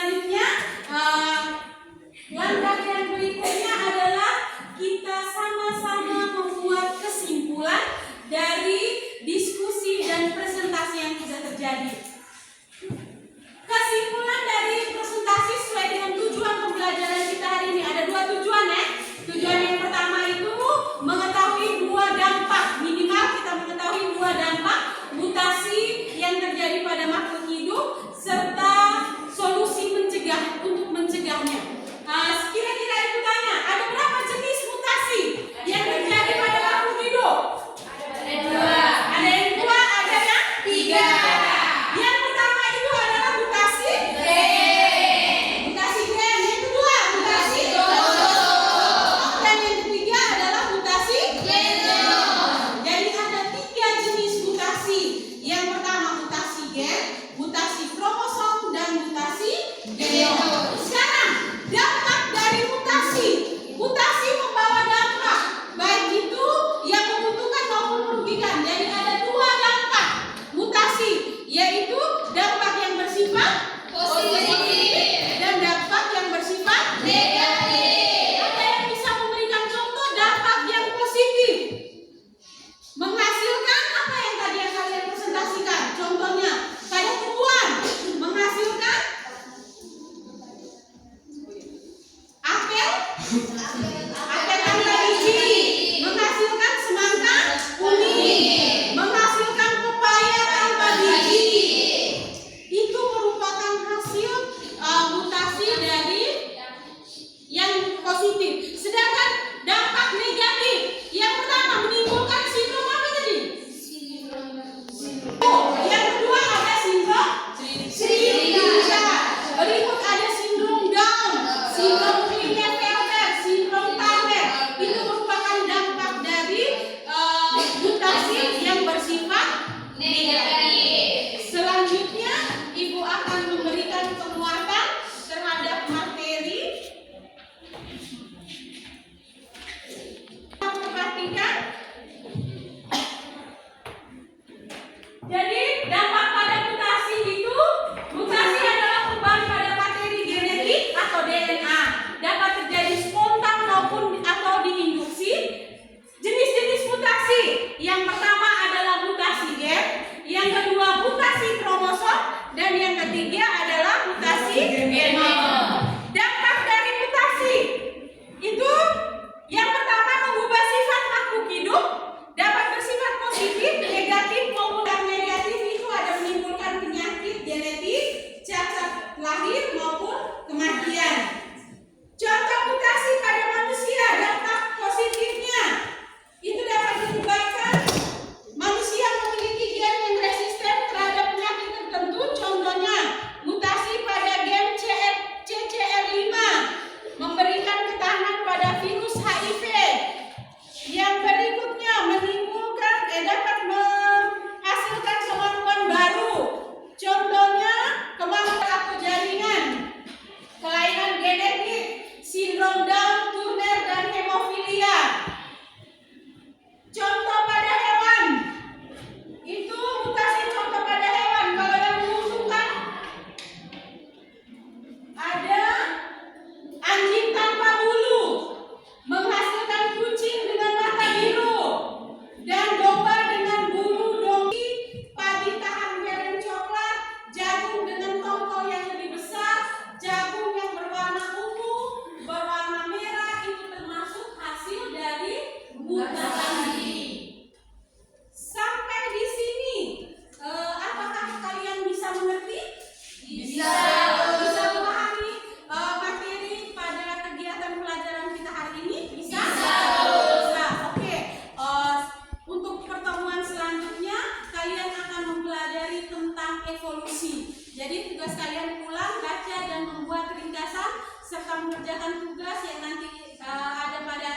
selanjutnya langkah yang berikutnya adalah kita sama-sama membuat kesimpulan dari diskusi dan presentasi yang sudah terjadi. Kesimpulan dari presentasi sesuai dengan tujuan pembelajaran kita hari ini. Ada dua tujuan ya. Tujuan yang pertama itu mengetahui dua dampak, minimal kita mengetahui dua dampak mutasi yang terjadi pada makhluk hidup serta solusi untuk mencegahnya. Kira-kira ibu tanya, ada berapa jenis mutasi yang terjadi pada makhluk hidup? Ada dua. Ada yang dua, ada yang tiga. Yang pertama itu adalah mutasi gen. Mutasi gen. Yang kedua mutasi kromosom. Dan yang ketiga adalah mutasi genom. Jadi ada tiga jenis mutasi. Yang pertama mutasi gen, mutasi kromosom, dan mutasi genom. Sekarang dampak dari mutasi. Mutasi membawa dampak, baik itu yang menguntungkan maupun merugikan. Jadi ada dua dampak mutasi, yaitu dampak yang bersifat positif dan dampak yang bersifat negatif. Ada yang bisa memberikan contoh dampak yang positif? Menghasilkan apa yang tadi yang kalian presentasikan? Contohnya kayak tumbuhan menghasilkan apel tanpa biji, menghasilkan semangka kuning, menghasilkan pepaya tanpa biji. Itu merupakan hasil mutasi dari yang positif. Sedangkan dampak negatif yang pertama menimbulkan sindrom apa tadi? Yang kedua ada sindrom Sriwijaya. Berikut ada sindrom Down, sindrom Klinefelter, sindrom Turner. Itu merupakan dampak dari mutasi yang bersifat negatif. Selanjutnya ibu akan memberikan penguatan terhadap materi. Perhatikan. Jadi dampak pada mutasi itu, mutasi adalah perubahan pada materi genetik atau DNA. Dapat terjadi spontan maupun atau diinduksi. Jenis-jenis mutasi. Yang pertama adalah mutasi gen, yang kedua mutasi kromosom, dan yang ketiga adalah mutasi genom. Dampak dari mutasi itu yang pertama mengubah sifat makhluk hidup, dapat bersifat positif, negatif maupun yang negatif itu ada menimbulkan penyakit genetik, cacat lahir maupun kematian. Contoh mutasi pada manusia, dampak positifnya itu dapat menyebabkan manusia memiliki gen yang resisten terhadap penyakit tertentu. Contohnya mutasi pada gen CCR5 memberikan ketahanan pada virus HIV. Yang berikutnya menimbulkan dapat menghasilkan kemampuan baru. Contohnya kemampuan atau jaringan, kelainan genetik, sindrom Down, Turner, dan hemofilia. Contoh pada hewan itu mutasi contoh pada hewan. Kalau yang menguntungkan ada anjing tanpa bulu menghasilkan kucing dengan mata biru, dan domba dengan bulu domba, padi tahan beren coklat, jagung dengan tongkol yang lebih besar, jagung yang berwarna ungu, berwarna merah. Itu termasuk hasil dari mutasi. Sampai di sini, apakah kalian bisa mengerti? Bisa memahami materi pada kegiatan pelajaran kita hari ini? Bisa? Bisa. Oke. Untuk pertemuan selanjutnya kalian akan mempelajari tentang evolusi. Jadi tugas kalian pulang baca dan membuat ringkasan serta mengerjakan tugas yang nanti ada pada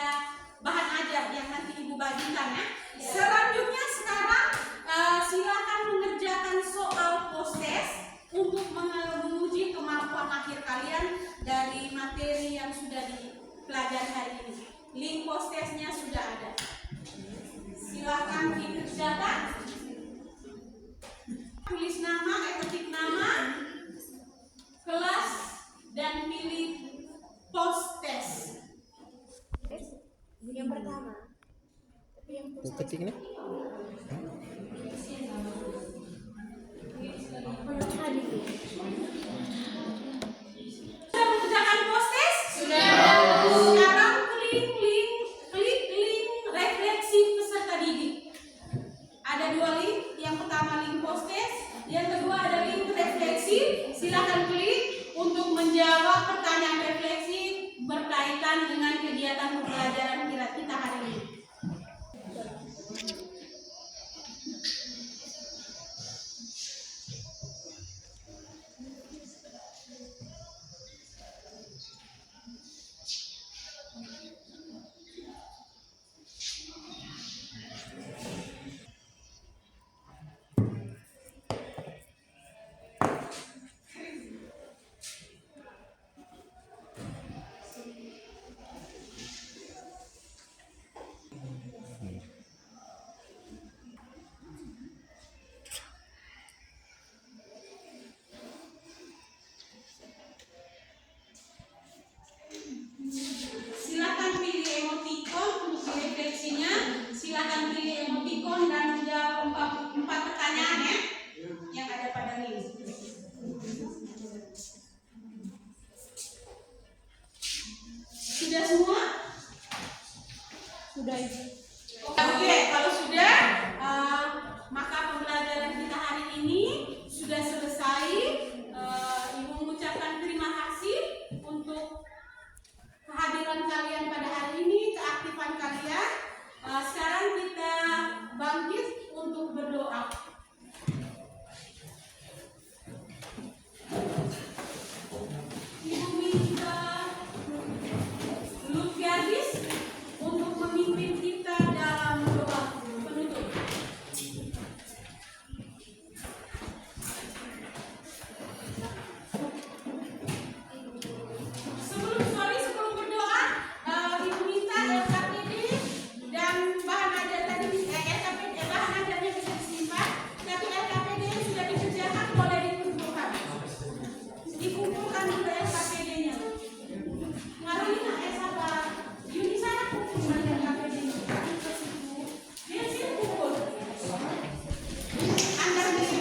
bahan ajar yang nanti ibu bagikan ya. Selanjutnya sekarang silakan mengerjakan soal post-test untuk menguji kemampuan akhir kalian dari materi yang sudah dipelajari hari ini. Link post-testnya sudah ada. Silakan dikerjakan. Tulis nama, ketik nama, kelas dan pilih post test. Yang pertama. Ketik ini. Sudah mengerjakan post test? Sudah. Sekarang klik link refleksi peserta didik. Ada dua link. Yang pertama link post test, yang kedua ada link refleksi. Silakan klik untuk menjawab pertanyaan refleksi berkaitan dengan kegiatan pembelajaran kita hari ini. Silakan pilih emoticon untuk refleksinya. Silakan pilih emoticon dan menjawab empat pertanyaan ya yang ada pada link. Sudah semua? Sudah Ibu. Oke, kalau sudah, maka pembelajaran kita hari ini sudah selesai. Ibu mengucapkan terima kasih untuk kehadiran kalian pada hari ini, keaktifan kalian. Sekarang kita bangkit untuk berdoa. Ibu minta Lutfi Aziz untuk memimpin kita dalam doa penutup. Sebelum berdoa, Ibu minta LKPD dan bahan ajar tadi, bahan ajarnya bisa disimpan, tapi LKPD yang sudah dikerjakan boleh dikumpulkan. Dikumpulkan juga LKPD-nya. Marina, sabar. Yuni sana kumpulkan LKPD-nya. Dia sini kumpul. Anda bisa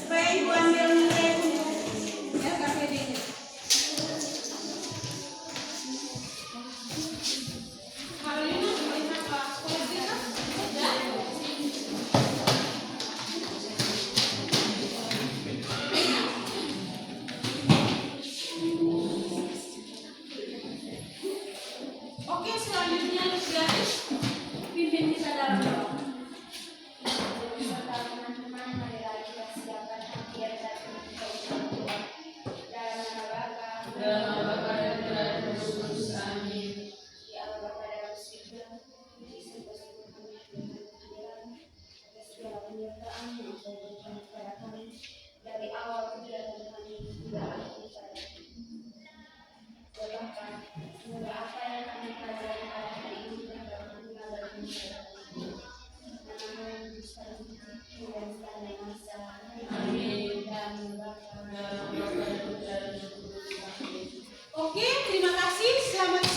supaya Ibu ambil nilai untuk LKPD-nya. Marina, melihat Pak Polisi kan? Sudah? Oke, selanjutnya guys, pimpin kita dalam doa. Beserta teman-teman, marilah kita siapkan kegiatan dalam nama Bapa dan Putra dan Roh Kudus. Amin. Ya Allah Bapa dalam surga, puji sungguh-sungguh kami dengan kehadiran atas segala penyertaan yang Engkau berikan kepada kami dari awal kegiatan kami hingga akhir acara. Ya Bapa, semoga apa yang kami pelajari pada hari ini dapat berguna bagi masyarakat. Nama yang besar dan segala masa. Amin. Dan Bapa dan Putra dan Roh Kudus. Amin. Oke, terima kasih. Selamat